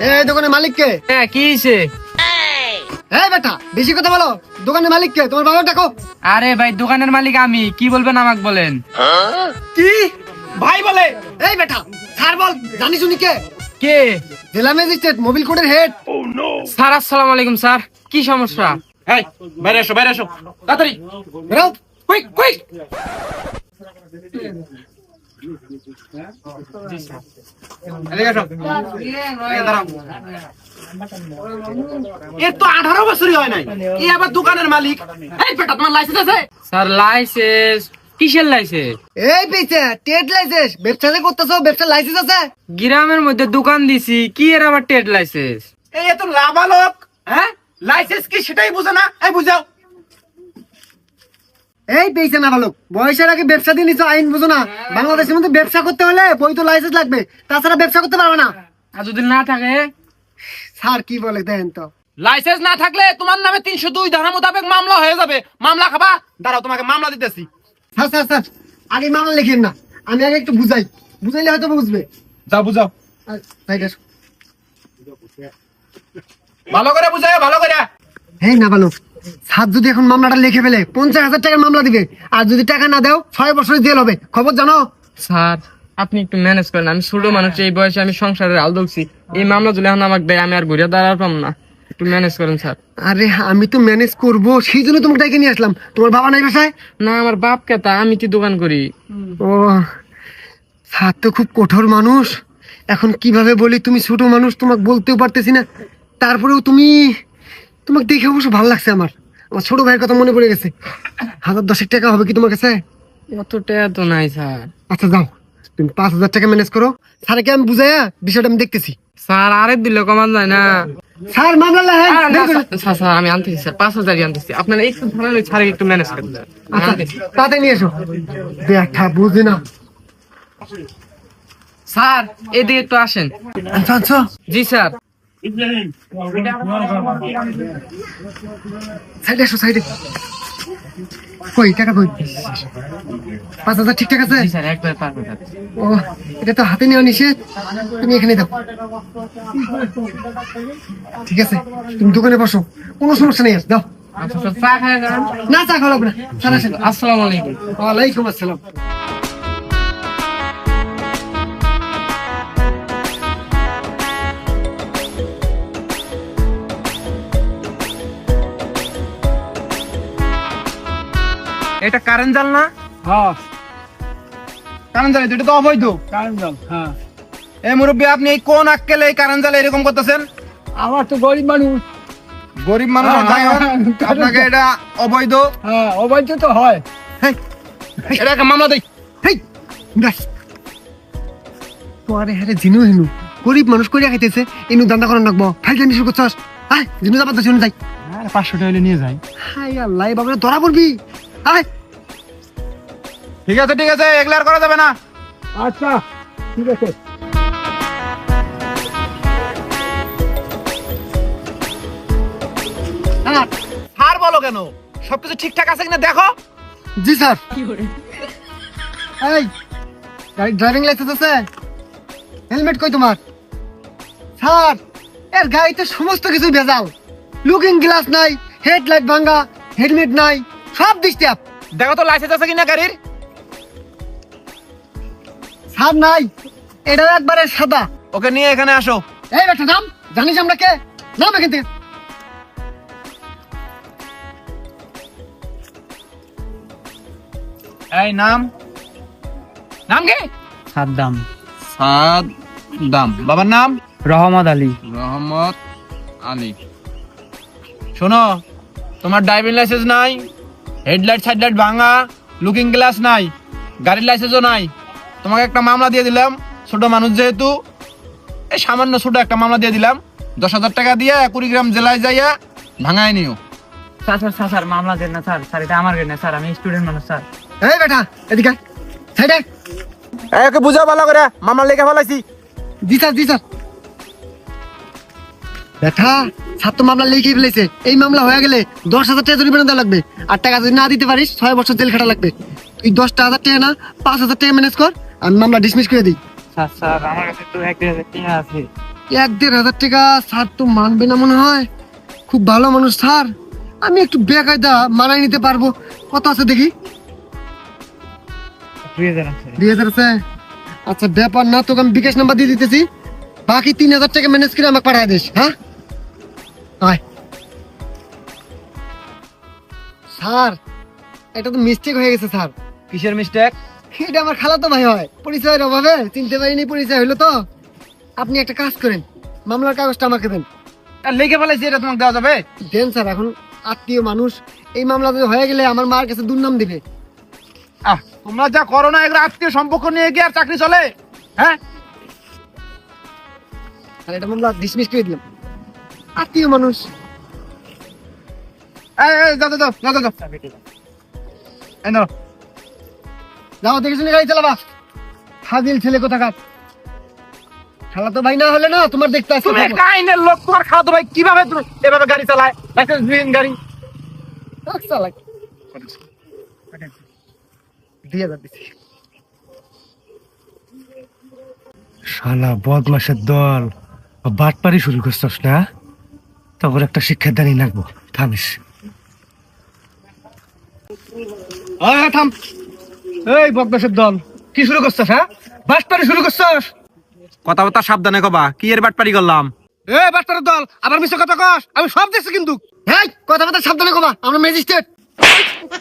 এই দোকানের মালিক কে? হ্যাঁ কি হইছে? এই বেটা বেশি কথা বলো। দোকানের মালিক কে? তোমার বাবা ডাকো। আরে ভাই দোকানের মালিক আমি, কি বলবেন আমাকে বলেন। কি ভাই বলে? এই বেটা স্যার বল, জানি শুনি কে? কে? জেলা ম্যাজিস্ট্রেট মোবিল কোডের হেড। স্যার আসসালামু আলাইকুম স্যার, কি সমস্যা? এই বাইরে এসো তাড়াতাড়ি বেরো কুইক কুইক। এদিকে এসো। এই দাঁড়াও। এর তো 18 বছরই হয় নাই, এ আবার দোকানের মালিক। এই বেটা তোমার লাইসেন্স আছে? Sir licence? কিসের লাইসেন্স? এই পেছে টেট লাইসেন্স। ব্যবসা যে করতেছো, ব্যবসার লাইসেন্স আছে? গ্রামের মধ্যে দোকান দিছি, কি এর আবার ট্রেড লাইসেন্স? এই এত লাভালোক, হ্যাঁ লাইসেন্স কি সেটাই বুঝে না। এই বুঝাও। এই পেছে না ভালো, বয়সের আগে ব্যবসা দিয়ে নিছো, আইন বুঝো না। বাংলাদেশের মধ্যে ব্যবসা করতে হলে বৈধ লাইসেন্স লাগবে, তাছাড়া ব্যবসা করতে পারবে না। আর যদি না থাকে? স্যার কি বলে দেন তো। লাইসেন্স না থাকলে তোমার নামে 302 ধারা মোতাবেক মামলা হয়ে যাবে। মামলা খাবা? দাঁড়াও তোমাকে মামলা দিতেছি। স্যার স্যার স্যার আগে মামলা লিখেন না, আমি আগে একটু বুঝাই, বুঝাইলে হয়তো বুঝবে। যাও বুঝাও, তাই আসো। ভালো করে বুঝাও, ভালো করে। এই না ভালো, স্যার যদি এখন মামলাটা লিখে ফেলে 50,000 টাকার মামলা দিবে, আর যদি টাকা না দাও 6 বছরের জেল হবে, খবর জানো? স্যার আপনি একটু ম্যানেজ করেন, আমি ছোট মানুষ, এই বয়সে আমি সংসারের আল দলছি। এই মামলা যদি এখন আমাকে দেয় আমি আর ঘুরে দাঁড়াতাম না, একটু ম্যানেজ করেন স্যার। আরে আমি তো ম্যানেজ করব, সেই জন্য তোমাকে ডেকে নিয়ে আসলাম। তোমার বাবা নাই বাসায়? না আমার বাপ কেতা, আমি কি দোকান করি। ও স্যার তো খুব কঠোর মানুষ। এখন কিভাবে বলি, তুমি ছোট মানুষ, তোমাকে বলতেও পারতেছি না। তারপরেও তোমাকে দেখে অবশ্য ভালো লাগছে। আমার ছোট ভাইয়ের কথা মনে পড়ে গেছে। 1010 টাকা হবে কি তোমার কাছে? অত টাকা তো নাই স্যার। আচ্ছা যাও, তুমি 5,000 টাকা ম্যানেজ করো। স্যারকে আমি বুঝাইয়া বিষয়টা আমি দেখতেছি। স্যার আরেক দিলে কমান যায় না? স্যার মামলা লেখেন। স্যার স্যার আমি আনতেছি স্যার, 5,000 আনতেছি। আপনারা একটু ধরেন, ওই স্যার একটু ম্যানেজ করে দেন। আচ্ছা তাড়াতাড়ি নিয়ে এসো। দেখা বুঝি না। স্যার এদিকে একটু আসেন। আচ্ছা আচ্ছা জি স্যার। সাইডে এসো, সাইডে। কই টাকা কই? 5,000 ঠিকঠাক আছে? জি স্যার একবার পারবো স্যার। ও এটা তো হাতে নেওয়া নিষেধ, তুমি এখানে দাও। ঠিক আছে তুমি দোকানে বসো, কোনো সমস্যা নেই। দাও। আচ্ছা স্যার চা খায় যান। না চা খাওয়া লাগবে না, স্যার আসেন। আসসালামু আলাইকুম। ওয়ালাইকুম আসসালাম। এটা কারেন্ট জাল না? হ্যাঁ কারেন্ট জাল, এটা তো অবৈধ। কারণ দাও। হ্যাঁ এই মুরব্বী আপনি এই কোন আক্কেলে এই কারেন্ট জালে এরকম করতেছেন? আমার তো গরিব মানুষ। গরিব মানুষ যাই হোক, আপনাকে এটা অবৈধ। হ্যাঁ অবৈধ তো হয়। হেই, এটা একটা মামলা দেই। হেই ব্যাস পরে হ্যাঁ জিনু হিনু গরিব মানুষ করিয়া খাইতেছে, ইনু দান্দা করার রাখবো। ফাইল মিশু করছস। আয় জিনু যাবার তো জিনু যাই। 500 টাকা হলে নিয়ে যাই। হাই আল্লাহ, বাবা ধরা পড়বি। আয়। ঠিক আছে এগুলা আর করা যাবে না। আচ্ছা ঠিক আছে। স্যার বলো কেন? সবকিছু ঠিকঠাক আছে কিনা দেখো। জি স্যার। এই গাড়ি ড্রাইভিং লাইসেন্স আছে? হেলমেট কই তোমার? স্যার এর গাড়িতে সমস্ত কিছু ভেজাল। লুকিং গ্লাস নাই, হেডলাইট ভাঙা, হেলমেট নাই, সব ডিস্টার্ব। দেখো তো লাইসেন্স আছে কিনা গাড়ির। স্যার নাই, এটা একবারে সাদা। ওকে নিয়ে এখানে আসো। এই বেটা নাম, জানিস আমরা কে? নাম এখান থেকে। এই নাম কি? সাদ্দাম। সাদ্দাম। বাবার নাম? রহমত আলী। রহমত আলী। শোনো, তোমার ড্রাইভিং লাইসেন্স নাই, হেডলাইট সাইডলাইট ভাঙা, লুকিং গ্লাস নাই, গাড়ির লাইসেন্সও নাই। তোমাকে একটা মামলা দিয়ে দিলাম, ছোট মানুষ যেহেতু, এই সামান্য ছোট একটা মামলা দিয়ে দিলাম। 10,000 টাকা দিয়ে 20 গ্রাম জেলায় যাইয়া ভাঙায় নিও। স্যার মামলা দেন না স্যার, স্যার এটা আমার গাড়ি না স্যার, আমি স্টুডেন্ট মানুষ স্যার। এই বেটা এদিকে সাইডে। ওকে বুঝাও ভালো করে, মামলা লেখা ফেলাইছি। জি স্যার জি স্যার। বেটা স্যার তো মামলা লিখে ফেলেছে, এই মামলা হয়ে গেলে 10,000 টাকা জরিমানা দেওয়া লাগবে। আর টাকা যদি না দিতে পারিস 6 বছর জেল খাটা লাগবে। তুই 10,000 টাকা না 5,000 টাকা ম্যানেজ কর, আমি মামলা ডিসমিস করে দিই। স্যার আমার কাছে তো 1,000 টাকা আছে। 1-1.5 টাকা স্যার তো মানবে না মনে হয়। খুব ভালো মানুষ স্যার, আমি একটু বেকায়দা মানায় নিতে পারবো। কত আছে দেখি? 2000 আছে। আচ্ছা ব্যাপার না, তোকে আমি বিকাশ নাম্বার দিয়ে দিতেছি, বাকি 3000 টাকা ম্যানেজ করে আমাকে পাঠিয়ে দিস। হ্যাঁ আয়। স্যার এটা তো মিস্টেক হয়ে গেছে স্যার। কিসের মিস্টেক? এটা আমার খালাতো ভাই হয়, পরিচয়ের অভাবে চিনতে পারিনি, পরিচয় হইলো তো। আপনি একটা কাজ করেন, মামলার কাগজটা আমাকে দেন। লিখে ফেলাইছি, এটা তোমাকে দেওয়া যাবে? দেন স্যার, এখন আত্মীয় মানুষ, এই মামলা যদি হয়ে গেলে আমার মার কাছে দুর্নাম দিবে। তোমরা যা করো না, এগুলো আত্মীয় সম্পর্ক নিয়ে গিয়ে আর চাকরি চলে? হ্যাঁ, আর এটা মামলা ডিসমিস করে দিলাম, আত্মীয় মানুষ। যাও যাও যাও যাও যাও। এই নাও। যাও দেখে শুনে গাড়ি চালাবা, ফাজিল ছেলে কোথাকার। খালাতো ভাই না হলে না তোমার দেখতে আসতে তুমি কাইনের লোক, তোমার খালাতো ভাই কিভাবে তুমি এভাবে গাড়ি চালায়? লাইসেন্স বিহীন গাড়ি। চালাই 2000 দিচ্ছি। শালা বদমাসের দল, বাটপারি শুরু করছস না? তখন একটা শিক্ষার দানি লাগবো, থামিস। থাম। এই বদমাসের দল, কি শুরু করছস? হ্যাঁ, বাটপারি শুরু করছস? কথাবার্তা সাবধানে কবা, কি এর বাটপারি করলাম? এই বাটপারের দল, আবার মিছে কথা কস? আমি সব দেখছি কিন্তু। এই কথাবার্তা সাবধানে কবা, আমরা ম্যাজিস্ট্রেট।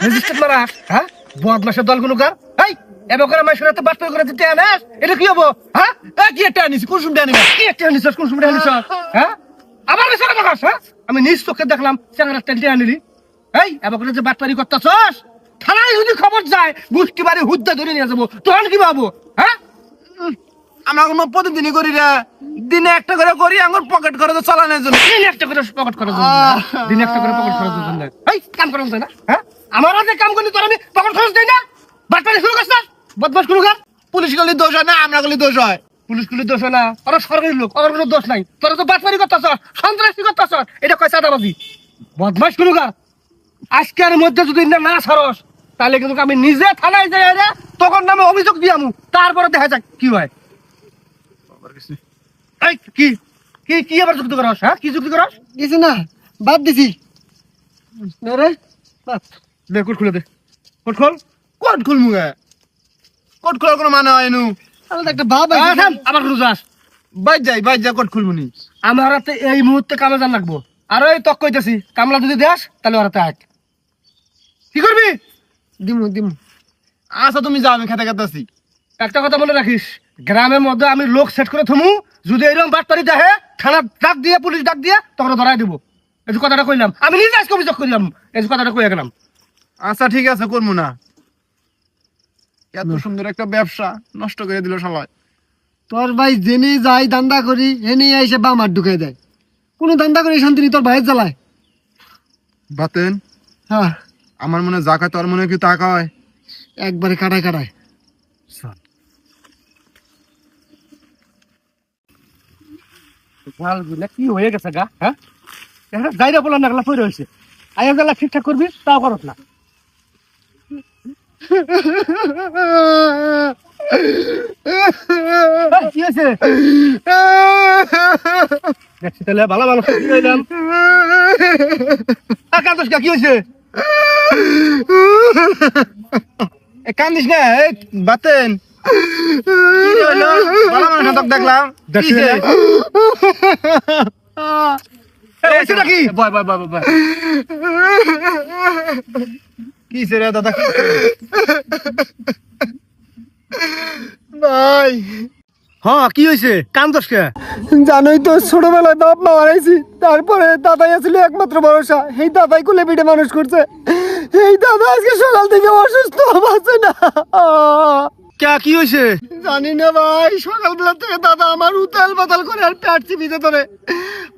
রেজিস্ট্রেট মারাস? হ্যাঁ, বদমাসের দল গুলো কার? এই এবার আমার সাথে বাটপারি করে দিতে আনাস, এটা কি হবো? হ্যাঁ, কি একটা আনিস? কোন সময় আনিস? কি একটা আনিস? কোন সময় আনিস? হ্যাঁ, আবার মিছে কথা কস? হ্যাঁ, আমি নিজ চোখে দেখলাম চ্যাংড়া টেন্টে আনিলি। এই এবার যে বাটপারি করতেছস, থানায় যদি খবর যায় গোষ্ঠী বাড়ি হুদ্দা ধরে নিয়ে যাবো, তখন কি ভাবো? হ্যাঁ, আমরা কোনো প্রতিদিনই করি রে, দিনে একটা করে করি, আমার পকেট করে তো চালানোর জন্য। দিনে একটা করে পকেট করার জন্য না? দিনে একটা করে পকেট করার জন্য। এই কাম করার জন্য না? হ্যাঁ, আমার হাতে কাম করলি তোর আমি পকেট খরচ দেই না? বাটপারি শুরু করছিস, বদমাস শুরু কর। পুলিশ গুলি দোষ হয় না, আমরা গুলি দোষ হয়? পুলিশ গুলির দোষ হয় না, ওরা সরকারি লোক, ওর কোনো দোষ নাই। তোরা তো বাটপারি করতেছ, সন্ত্রাসী করতেছ, এটা কয় চাঁদাবাজি। বদমাস শুরু কর। আজকের মধ্যে যদি না সরস, তাহলে কিন্তু আমি নিজে থানায় যাই রে, তখন নামে অভিযোগ দিয়ামু, তারপরে দেখা যাক কি হয়। এই কি কি কি আবার যুক্তি করস? হ্যাঁ, কি যুক্তি করস? কিছু না, বাদ দিছি। না রে, বাস, দে কোট খুলে দে, কোট খোল। কোট খুলমু গে? কোট খোলার কোনো মানে হয় নু? আমার তো একটা ভাব আয়, আছে। থাম, আবার রোজাস। বাইর যাই কোট খুলমুনি। আমার হাতে এই মুহূর্তে কামে জান লাগবো, আর ওই তক কইতেছি কামলা যদি দেস তাহলে ওর হাতে আট। কি করবি? দিমু দিমু। আচ্ছা তুমি যাও, আমি খেতে খেতে আছি। একটা কথা মনে রাখিস, গ্রামের মধ্যে আমি লোক সেট করে থমু, যদি এরকম বাটপারি দেখে থানা ডাক দিয়ে পুলিশ ডাক দিয়ে তখন ধরাই দেবো। এই যে কথাটা কইলাম, আমি নিজে আজকে অভিযোগ করলাম, এই যে কথাটা কইয়া গেলাম। আচ্ছা ঠিক আছে, করবো না। এত সুন্দর একটা ব্যবসা নষ্ট করে দিল সবাই। তোর ভাই জেনে যাই দান্দা করি, এনে এসে বাম হাত ঢুকে দেয়। কোনো দান্দা করি শান্তি নেই, তোর ভাইয়ের জ্বালায়। বাতেন, হ্যাঁ, আমার মনে যা খায় তোর মনে কি তা খায়? একবারে কাটায় কাটায়। কি হয়ে গেছে গা? হ্যাঁ, যাইরা বলার না গেলা পড়ে হয়েছে, আয়া গেলা ঠিকঠাক করবি, তাও করত না। কি আছে? দেখছি তাহলে ভালো ভালো কি হইলাম। কি হয়েছে? কান্দিস না বাতেন, দেখলাম নাকি বয় বয় বয় বয় কি রে দাদা? ভাই হ্যাঁ, কি হয়েছে? কান্দস কে? জানোই তো ছোটবেলায় বাপ মা হারাইছি, তারপরে দাদাই ছিল একমাত্র ভরসা। এই দাদাই কোলে পিঠে মানুষ করছে। এই দাদা আজকে সকাল থেকে অসুস্থ, আছে না। কে, কি হয়েছে? জানি না ভাই, সকালবেলা থেকে দাদা আমার উতাল পাতাল করে আর পেট চিপিতে ধরে।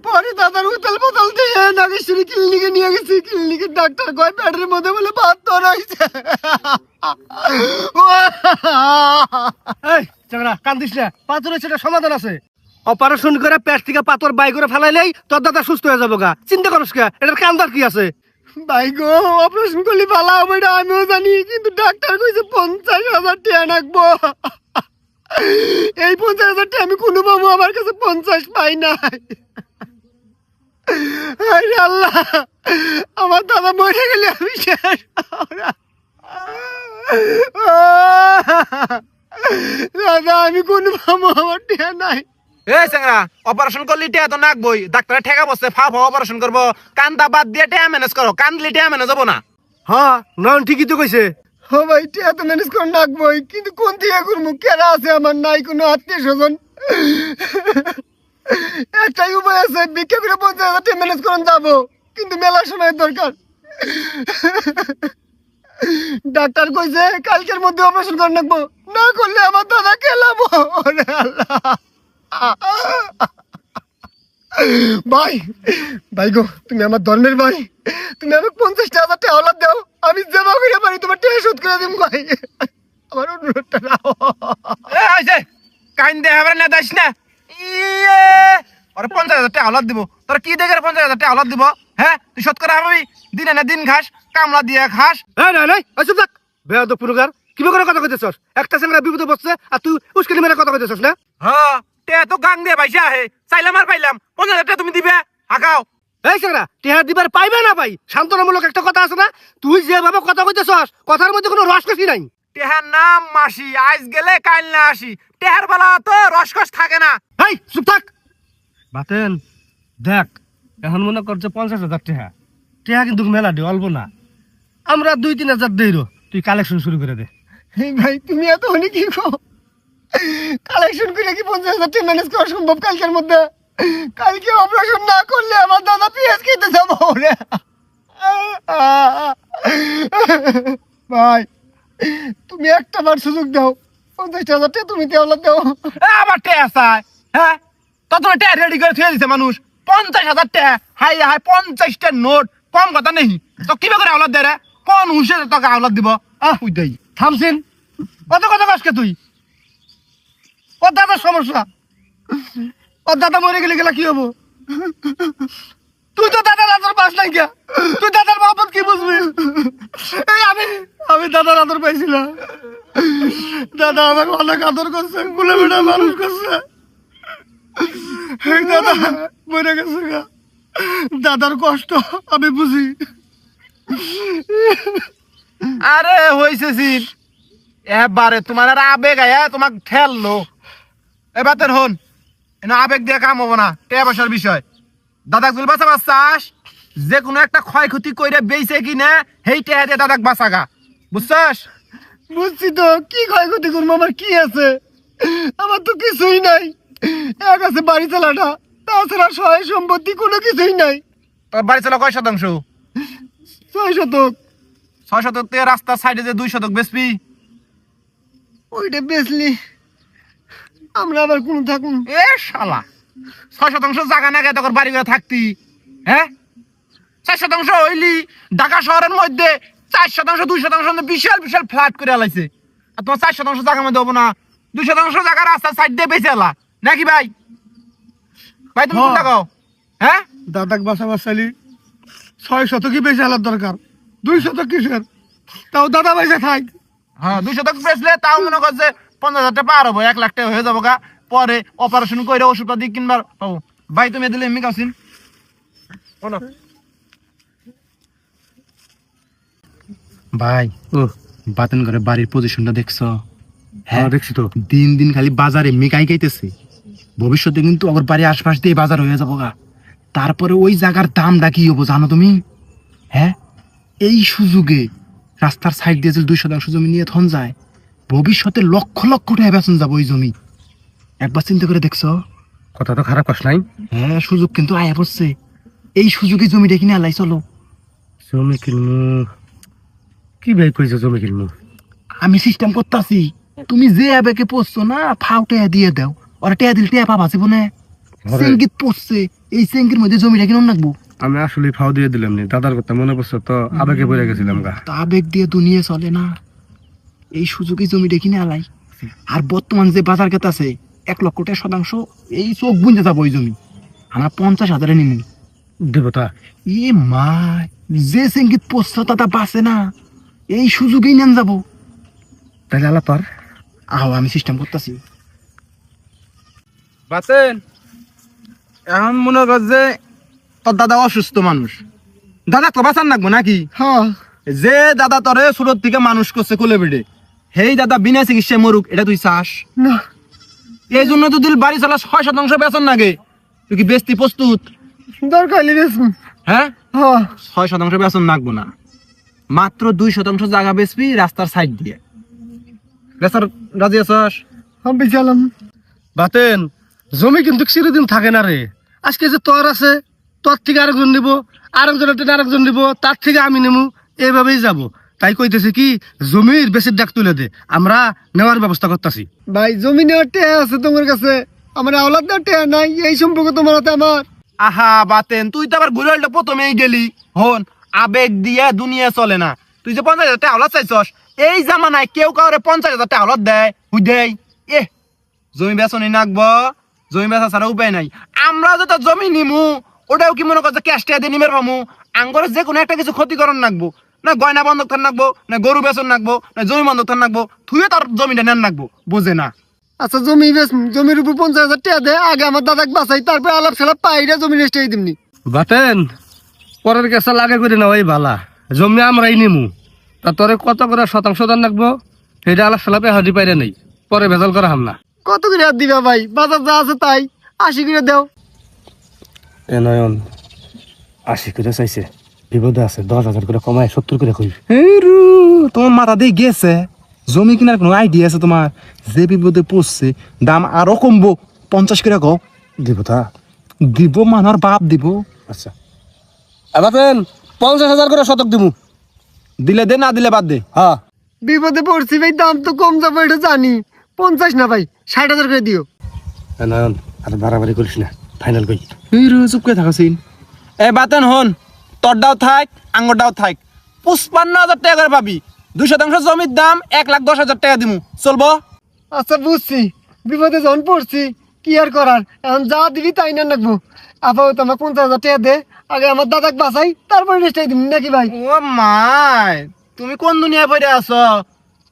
পরে দাদার উতাল পাতাল দিয়ে নাগেশ্বরী ক্লিনিকে নিয়ে গেছি। ক্লিনিকের ডাক্তার কয় পেটের মধ্যে বলে পাথর হয়েছে। এই চাংড়া, কান্দিস না, পাথরের সেটা সমাধান আছে। অপারেশন করে পেট থেকে পাথর বাই করে ফেলাইলেই তোর দাদা সুস্থ হয়ে যাবো গা। চিন্তা করিস কে, এটার কান্দার কি আছে? ভাই গো, অপারেশন করলে ভালো হবে এটা আমিও জানি, কিন্তু ডাক্তার কইছে 50,000 টাকা লাগবো। এই 50,000 টাকা আমি কোনো মামু আমার কাছে 50 পাই নাই। আরে আল্লাহ, আমার দাদা মরে গেলে আমি শেষ। দাদা আমি কোন মামু আমার টাকা নাই। এ স্যাংরা, অপারেশন করলি টিয়া তো নাকবই, ডাক্তারে ঠেকা বসছে ফা অপারেশন করবো, কান্দা বাদ দিয়ে টিয়া ম্যানেজ করো, কান্দলি টিয়া ম্যানেজ হবো না। হ্যাঁ নয়ন ঠিকই তো কইছে। ও ভাই টাকা তো ম্যানেজ করে রাখবোই, কিন্তু কোন থেকে করবো? কেনা আছে আমার, নাই কোনো আত্মীয় স্বজন। একটাই উপায় আছে, ভিক্ষা করে 50,000 টাকা ম্যানেজ করে যাবো, কিন্তু মেলার সময় দরকার। ডাক্তার কইছে কালকের মধ্যে অপারেশন করে রাখবো, না করলে আমার দাদা খেলাবো। ওরে আল্লাহ। ভাই ভাই গো, তুমি আমার ধর্মের ভাই, তুমি আমাকে 50,000 টাকা হাওলাত দাও, আমি জমা করে পারি তোমার টাকা শোধ করে দিম ভাই। আমার অনুরোধটা নাও। এ হইছে, কান্দে হবে না দাইস না। ইয়ে, ওরে 50,000 টাকা হাওলাত দিব। তোর কি দেখে 50,000 টাকা হাওলাত দিব? হ্যাঁ, তুই শোধ করে হবি, দিনে না দিন খাস, কামলা দিয়ে খাস। এই না নাই, চুপ থাক বেয়াদব পুরুকার। কিবা করে কথা কইতেছস? একটা চ্যাংরা বিপদে পড়ছে আর তুই উস্কানি মেরে কথা কইতেছস না? হ্যাঁ, টিয়া তো গাং দিয়ে ভাইসা আহে, চাইলাম আর পাইলাম, 50,000 টাকা তুমি দিবে, হাকাও। এই চ্যাংরা, টেহা দিবার পাইবে না পাই, শান্তনামূলক একটা কথা আছে না? তুই যেভাবে কথা কইতেছস, কথার মধ্যে কোনো রসকসি নাই। টেহার নাম মাসি, আজ গেলে কাল না আসি, টেহার বেলা তো রসকস থাকে না। এই চুপ থাক বাতেন। দেখ এখন মনে করছে 50,000 টাকা, টেহা কিন্তু মেলা দে, অল্প না। আমরা 2-3 হাজার দেই, তুই কালেকশন শুরু করে দে। এই ভাই তুমি এত অনেক কি কো, কালেকশন করে কি 50,000 টাকা ম্যানেজ করা সম্ভব কালকের মধ্যে? কালকে অপারেশন না করলে আমার দাদা পিএস খেতে যাবো। ওরে ভাই, তুমি একটা বার সুযোগ দাও, 50,000 টাকা তুমি দেওয়ালা দাও। আবার টেহা চায়, হ্যাঁ তো তোমার টেহা রেডি করে থুয়ে দিছে মানুষ, 50,000 টাকা, হাই হাই 50টা নোট, কম কথা নেই। তো কিভাবে করে আওলাদ দেয় রে? কোন হুঁশে তোকে আওলাদ দিব? ওই দেই থামছেন, কত কথা কসকে তুই? ওর দাদার সমস্যা, ওর দাদা মরে গেলে গেলা কি হবো? তুই তো দাদার আদর পাস নাই কে? তুই দাদার বাবদ কি বুঝবি? এই আমি দাদার আদর পাইছিলাম, দাদা আমাকে অনেক আদর করছে, গুলে বেটা মানুষ করছে। এই দাদা মরে গেছে গা, দাদার কষ্ট আমি বুঝি। আরে হয়েছে সিন, এবারে তোমার আর আবেগ আয়া তোমাক ঠেললো। এবার তোর হন, আবেগ দিয়ে কাম হবো না, টেয়া পয়সার বিষয়। দাদাক যদি বাঁচা চাস, যে কোনো একটা ক্ষয়ক্ষতি কইরে বেইছে কিনা, সেই টেয়া দিয়ে দাদাক বাঁচাগা, বুঝছস? বুঝছি তো, কি ক্ষয়ক্ষতি করবো? আমার কি আছে? আমার তো কিছুই নাই, এক আছে বাড়ি চালাটা, তাছাড়া সহায় সম্পত্তি কোনো কিছুই নাই। তোর বাড়ি চলা কয় শতাংশ? 6 শতক। 6 শতক থেকে রাস্তার সাইডে যে 2 শতক বেচবি, ওইটা বেচলি আমরা আবার কোনো থাকুন। এ শালা 6 শতাংশ জায়গা না গে তোর বাড়ি ঘরে থাকতি? হ্যাঁ, 4 শতাংশ হইলি ঢাকা শহরের মধ্যে 4 শতাংশ 2 শতাংশ বিশাল বিশাল ফ্ল্যাট করে আলাইছে। আর তোমার 4 শতাংশ জায়গা মধ্যে হবো না, 2 শতাংশ জায়গা রাস্তার সাইড দিয়ে বেঁচে এলা নাকি ভাই? ভাই তুমি কোনটা কও? হ্যাঁ, দাদাক বাঁচাবার চাইলি 6 শতকই বেশি আলার দরকার, 2 শতক কিসের? তাও দাদা পয়সা থাক। হ্যাঁ 2 শতক বেচলে তাও মনে কর যে 50,000 টাকা পার হবো, 1 লাখ টাকা হয়ে যাবো গা। পরে অপারেশন করে ওষুধপাতি কিনবার পাবো। ভাই তুমি দিলে এমনি কাউছিন ভাই, বাতেন করে বাড়ির পজিশনটা দেখছো? হ্যাঁ দেখছি তো। দিন দিন খালি বাজারে মিকাই গাইতেছে, ভবিষ্যতে কিন্তু আমার বাড়ির আশপাশ দিয়ে বাজার হয়ে যাবো গা। তারপরে ওই জায়গার দামটা কি হবো জানো তুমি? হ্যাঁ, এই সুযোগে রাস্তার সাইড দিয়ে যদি 2 শতাংশ জমি নিয়ে থন যায়, ভবিষ্যতে লক্ষ লক্ষ টাকা বেতন যাবো ওই জমি। একবার চিন্তা করে দেখছো? কথা তো খারাপ কস নাই। হ্যাঁ, সুযোগ কিন্তু আয়া পড়ছে, এই সুযোগে জমিটা কিনে আলাই চলো। জমি কিনবো? কি ভাই কইছো জমি কিনবো? আমি সিস্টেম করতেছি, তুমি যে আবেগে পড়ছো না, ফাও টেয়া দিয়ে দাও, ওরা টেয়া দিলে টেয়া পাবা জীবনে। সেঙ্গিত পড়ছে, এই সেঙ্গির মধ্যে জমিটা কিনে রাখবো। আমি আসলে ফাও দিয়ে দিলাম নি, দাদার কথা মনে পড়ছে তো, আবেগে পড়ে গেছিলাম গা। তা আবেগ দিয়ে দুনিয়া চলে না, এই সুযোগে জমিটা কিনে আলাই। আর বর্তমান যে বাজার কেত আছে 1 লক্ষ টাকা শতাংশ, এই চোখ বুঝতে যাবো ওই জমি আমরা 50,000 নিমু। দেবতা এ মা, যে সেঙ্গিত পড়ছো তা বাঁচে না, এই সুযোগেই নেন যাবো। তাহলে আলা পার। আহ, আমি সিস্টেম করতেছি। বাতেন এখন মনে কর যে তোর দাদা অসুস্থ মানুষ, দাদা তো বাঁচান লাগবো নাকি? হ্যাঁ যে দাদা তোরে ছোট থেকে মানুষ করছে কোলে বেড়ে, হেই দাদা বিনা চিকিৎসায় মরুক, এটা তুই চাস? না এই জন্য তো তুই বাড়ি চালা 6% বেতন লাগে, তুই কি বেচতি প্রস্তুত? দরকার হলে বেচবো। হ্যাঁ হ্যাঁ 6% বেতন লাগবো না, মাত্র 2% জায়গা বেচবি রাস্তার সাইড দিয়ে। বেচার রাজি আছস? আমি বেচালাম। বাতেন জমি কিন্তু চিরদিন থাকে না রে। আজকে যে তোর আছে, তোর থেকে আরেকজন নিব, আরেকজনের থেকে আরেকজন নিব, তার থেকে আমি নেবো, এইভাবেই যাব। তাই কইতেছে কি জমির বেশির ডাক তুলে দে, আমরা নেওয়ার ব্যবস্থা করতেছি। ভাই জমি নেওয়ার টেয়া আছে তোমার কাছে, আমার আওলাদ নেওয়ার টেয়া নাই, এই সম্পর্ক তোমার হাতে আমার। আহা বাতেন, তুই তো আবার ঘুরে উল্টা প্রথমেই গেলি। হন, আবেগ দিয়ে দুনিয়া চলে না। তুই যে 50,000 টাকা আওলাদ চাইছস, এই জামানায় কেউ কাউরে 50,000 টাকা আওলাদ দেয়? হুই দেয়? এ জমি বেচনি নাকবো, জমি বেচা ছাড়া উপায় নাই। আমরা যেটা জমি নিমু, ওটাও কি মনে করছে ক্যাশ টাকা দিয়ে নিমের পামু? আঙ্গরে যে কোনো একটা কিছু ক্ষতিকরণ নাকবো, না গয়না বন্ধক থান নাকবো, না গরু বেচন নাকবো, না জমি বন্ধক থান নাকবো, তুইও তার জমিটা নেন নাকবো, বোঝে না। আচ্ছা জমি বেচ, জমির উপর 50,000 টাকা দে, আগে আমার দাদাকে বাঁচাই, তারপরে আলাপ সালাপ পাইরা জমি রেস্টাই দিমনি। বাতেন পরের কাছে লাগে করে নেওয়াই ভালা, জমি আমরাই নিমু। তা তোরে কত করে শতাংশ দান রাখবো সেটা আলাপ সালাপে হাজি পাইরে নেই, পরে ভেজাল করা হাম না। কত করে আর দিবা ভাই, বাজার যা আছে তাই 80 করে দাও। এ নয়ন 80 করে চাইছে, বিপদে আছে, 10,000 করে কমায় 70 করে কই। তোমার মাথা দিয়ে গেছে, জমি কেনার কোনো আইডিয়া আছে তোমার? যে বিপদে পড়ছে দাম আরো কমবো, 50 করে কও। দিব তা দিব মানার বাপ দিব। আচ্ছা বাতেন 50,000 করে শতক দিমু। দিলে দে, না দিলে বাদ দে। হ্যাঁ বিপদে পড়ছি ভাই, দাম তো কম যাবো এটা জানি, 50 না ভাই 60,000 করে দিও। এ নয়ন আর বাড়াবাড়ি করিস না, ফাইনাল কই। চুপ করে থাকাছিন। এ বাতেন হন, তোরটাও থাক আঙ্গরটাও থাক, 55,000 টাকা করে পাবি। 2% জমির দাম 1,10,000 টাকা দিমু, চলবো? আচ্ছা বুঝছি, বিপদে যখন পড়ছি কি আর করার, এখন যা দিবি তাই না রাখবো। আপাতত আমার 50,000 টাকা দে, আগে আমার দাদাকে বাঁচাই, তারপরে রেস্টাই দিবি নাকি ভাই? ও মাই, তুমি কোন দুনিয়ায় পড়ে আছো?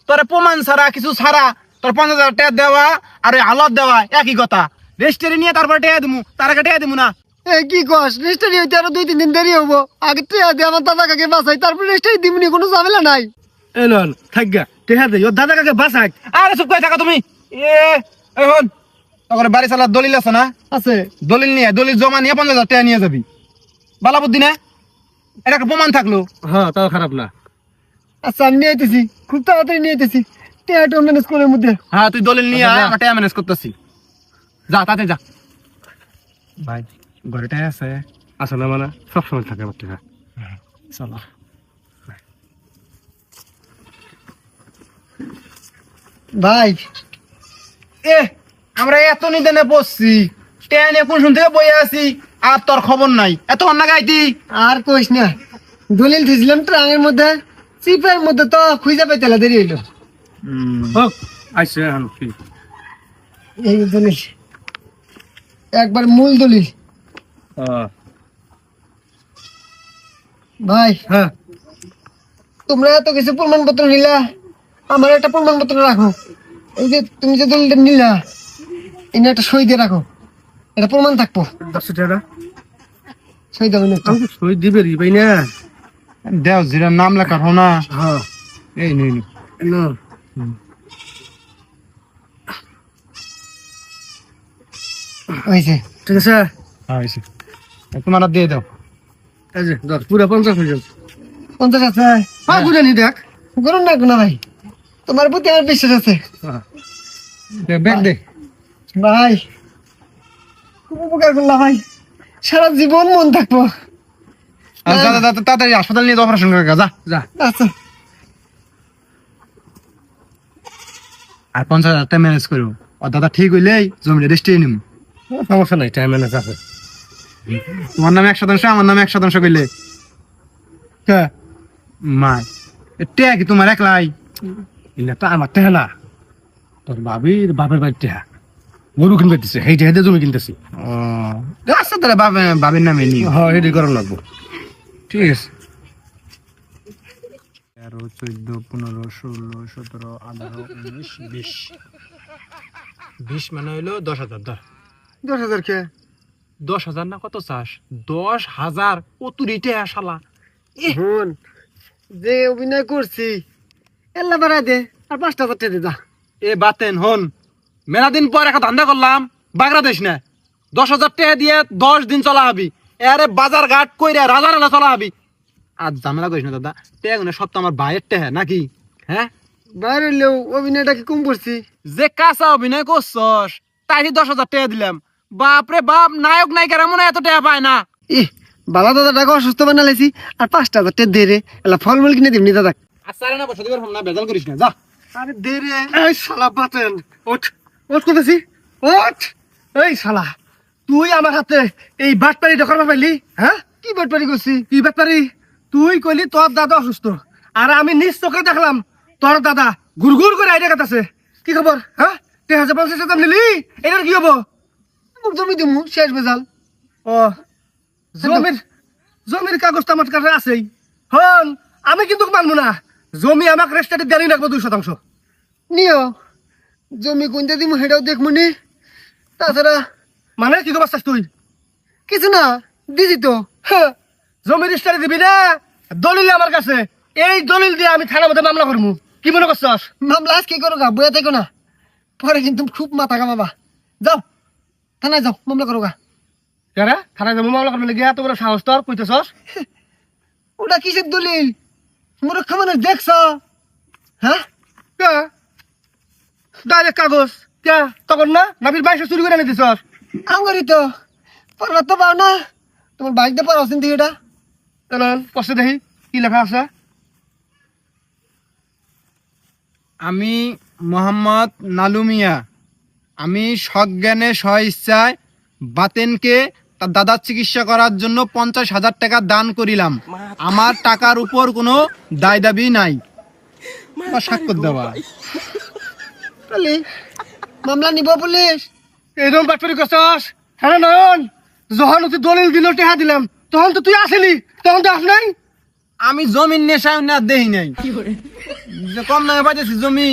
তোর প্রমাণ ছাড়া কিছু ছাড়া তোর 50,000 টাকা দেওয়া আর ওই আলত দেওয়া একই কথা। রেজিস্ট্রি নিয়ে তারপরে টাকা দিমু, তার আগে টাকা দিমু না। এ কি কস, রেস্টারি হইতে আরো 2-3 দিন দেরি হবো, আগে টাকা দে আমার দাদাকে বাঁচাই, তারপরে রেস্টাই দিবনি, কোনো ঝামেলা নাই। এ নয়ন থাকগা টেহা দে, ওর দাদা কাকে বাঁচাক। আরে চুপ করে থাকা তুমি। এ হন, তখন বাড়ি চালার দলিল আছে না? আছে। দলিল নিয়ে, দলিল জমা নিয়ে 50,000 টাকা নিয়ে যাবি। বালা বুদ্ধি না? এটা একটা প্রমাণ থাকলো। হ্যাঁ তাও খারাপ না। আচ্ছা আমি নিয়ে আইতেছি, খুব তাড়াতাড়ি নিয়ে আইতেছি, টাকাটা ম্যানেজ করার মধ্যে। হ্যাঁ তুই দলিল নিয়ে আচ্ছা, আয়, যা। আমরা টাকা ম্যানেজ করতেছি। যা তাতে যা। ভাই ঘরে টাকা আছে? আসলে মানে সবসময় থাকে আমার টাকা। চলো। ভাই এ আমরা এত নিদানে বসছি, ট্রেনে কোন শুন থেকে বইয়ে আছি, আর তোর খবর নাই। এত অন্য গাইতি আর কইস না, দলিল থিছিলাম ট্রাঙের মধ্যে, চিপের মধ্যে তো খুঁজে পাইতে দেরি হইলো। হোক আইসে এখন কি এই দলিল একবার মূল দলিল। ভাই হ্যাঁ তোমরা এত কিছু প্রমাণপত্র নিলা, আমার একটা প্রমাণপত্র রাখো। এই যে তুমি যে দলিলটা নিলা, এনে একটা সই দিয়ে রাখো, এটা প্রমাণ থাকবো। 10 টাকা সই দেবেন একটা। আমি সই দিবে রি ভাই না। দেও জিরার নাম লেখা হো না। হ্যাঁ এই নুই নুই। না হয়েছে। ঠিক আছে। হ্যাঁ এসে তোমার আর দিয়ে দাও। এই যে ধর পুরো 50 হয়ে যাবে। 50 আছে? হ্যাঁ বুঝে নি দেখ। করুন না না ভাই, তোমার প্রতি আমার বিশ্বাস আছে। ব্যাগ দে। ভাই খুব উপকার করলাম ভাই, সারা জীবন মন থাকবো। আর দাদা তাড়াতাড়ি হাসপাতাল নিয়ে অপারেশন করে যা। যা। আচ্ছা আর 50,000 টাকা ম্যানেজ করো, আর দাদা ঠিক হইলেই জমিটা রেজিস্ট্রি নিম। সমস্যা নাই, টাইম ম্যানেজ আছে। তোমার নামে 100%, আমার নামে 100% কইলে কে মাই টেয়া কি তোমার একলাই? ইনাটা আমার টেহা না, তোর বাবির বাপের বাড়ির টেহা। গরু কিনবে দিছে, সেই টেহাতে জমি কিনতেছি। ও আচ্ছা তাহলে বাবির নামে নিও। হ্যাঁ এটাই করার লাগবো। ঠিক আছে। 13, 14, 15, 16, 17, 18, 19, 20 মানে হইলো 10,000 ধর। 10,000 কে 10,000 না কত চাস? 10,000 কত রিটে শালা। হন যে অভিনয় করছি এল্লা বাড়াই দে আর 5,000 টাকা দে যা। এ বাতেন হন, মেলা দিন পর একটা ধান্দা করলাম, বাগড়া দেশ না। 10,000 টাকা দিয়ে 10 দিন চলা হবি, আরে বাজার ঘাট কইরা রাজা রাজা চলা হবি। আর ঝামেলা করিস না দাদা, টেগুনে সব তো আমার ভাইয়ের টেহা নাকি? হ্যাঁ, বাইরে হইলেও অভিনয়টা কি কম করছি? যে কাঁচা অভিনয় করছস তাই 10,000 টাকা দিলাম। বাপরে বাপ, নায়ক নায়িকারা মনে হয় এত টাকা পায় না। ই বালা দাদা টাকা অসুস্থ বানালাইছি আর 5,000 টাকা দে রে, এলা ফলমূল কিনে দিবনি দাদা। আচ্ছা না বসে দিবার না, বেজাল করিস না, যা। আরে দে রে। এই শালা বাতেন ওঠ, ওঠ করতেছি, ওঠ। এই শালা, তুই আমার হাতে এই বাটপারি দখল পাইলি? হ্যাঁ, কি বাটপারি করছি? কি বাটপারি? তুই কইলি তোর দাদা অসুস্থ, আর আমি নিজ চোখে দেখলাম তোর দাদা গুড়গুড় করে আইডিয়া কাটাছে। কি খবর? হ্যাঁ, 50,000 নিলি, এটার কি হবো? মুখ জমি দিমু, শেষ বেজাল। ও, জমির কাগজ তো আমার কাছে আছেই। হন, আমি কিন্তু মানবো না, জমি আমাকে রেস্টারে দেরি রাখবো 2%। নিও জমি কোনটা দিমু সেটাও দেখমু নি। তাছাড়া মানে কি খবর চাস তুই? কিছু না, দিছি তো। হ্যাঁ, জমি রেস্টারে দিবি না? দলিল আমার কাছে, এই দলিল দিয়ে আমি থানার মধ্যে মামলা করবো। কি মনে করছস? মামলা আজকে করো গা, বইয়া থেকো না, পরে কিন্তু খুব মাথা কামাবা। যাও থানায় যাও, মামলা করো গা। কেন থানায় যাবো মামলা করবো গিয়া? তো বড় সাহস তোর, কইতেছস? ওটা কিসের দলিল? মূর্খ মানুষ দেখছ? হ্যাঁ, ডাইরেক্ট কাগজ কে তখন না নাবির বাইশে চুরি করে এনে দিছস? আঙ্গুরি তো পড়বার তো পাও না, তোমার বাইক দিয়ে পড়াও চিন্তা এটা। চলুন কষ্ট দেখি কি লেখা আছে। আমি মোহাম্মদ নালুমিয়া, আমি সজ্ঞানে স্ব ইচ্ছায় বাতেনকে তার দাদার চিকিৎসা করার জন্য 50,000 টাকা দান করিলাম। আমার টাকার উপর কোনো দায় দাবি নাই। বা স্বাক্ষর দেওয়া। তাহলে মামলা নিব পুলিশ? এরকম বাটপারি করছস? হ্যাঁ নয়ন, যখন তুই দলিল দিল টেহা দিলাম, তখন তো তুই আসেনি, তখন তো আস নাই। আমি জমির নেশায় না দেহি নাই, যে কম নামে পাইতেছি জমি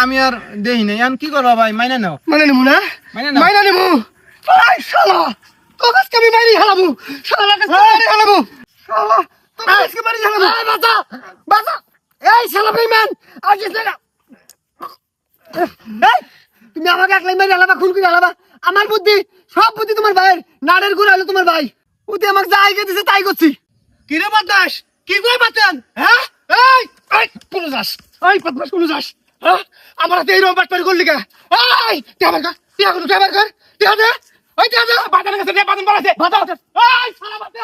আমি আর দেহি নাই। আমি কি করবো ভাই, মাইনে নাও। মানে নিমু না, মাইনে নাও। মাইনা নিমু। এই শালা, তোর কাছে আমি মাইরি হালাবো, শালা কাছে মাইরি হালাবো, শালা তোর কাছে মাইরি হালাবো। এই বাঁচা, বাঁচা। এই শালা বেঈমান, আর কিছু না। এই তুমি আমাকে একলাই মেরে আলাবা, খুন করে আলাবা। আমার বুদ্ধি, সব বুদ্ধি তোমার ভাইয়ের। নাড়ের গুড় হলো তোমার ভাই, ওতে আমাকে যা আইকে দিছে তাই করছি। কি রে বদমাস, কি কই বাতেন? হ্যাঁ, এই এই কোন যাস? এই বদমাস কোন যাস? হ্যাঁ, আমার হাতে এই রকম বাটপারি করলি কে? এই টেবার কর, টেবার কর, টেবার কর, টেবার দে। ওই টেবার দে, বাতেন কাছে টেবার বাতেন বলাছে। বাতা, এই শালা বাতেন।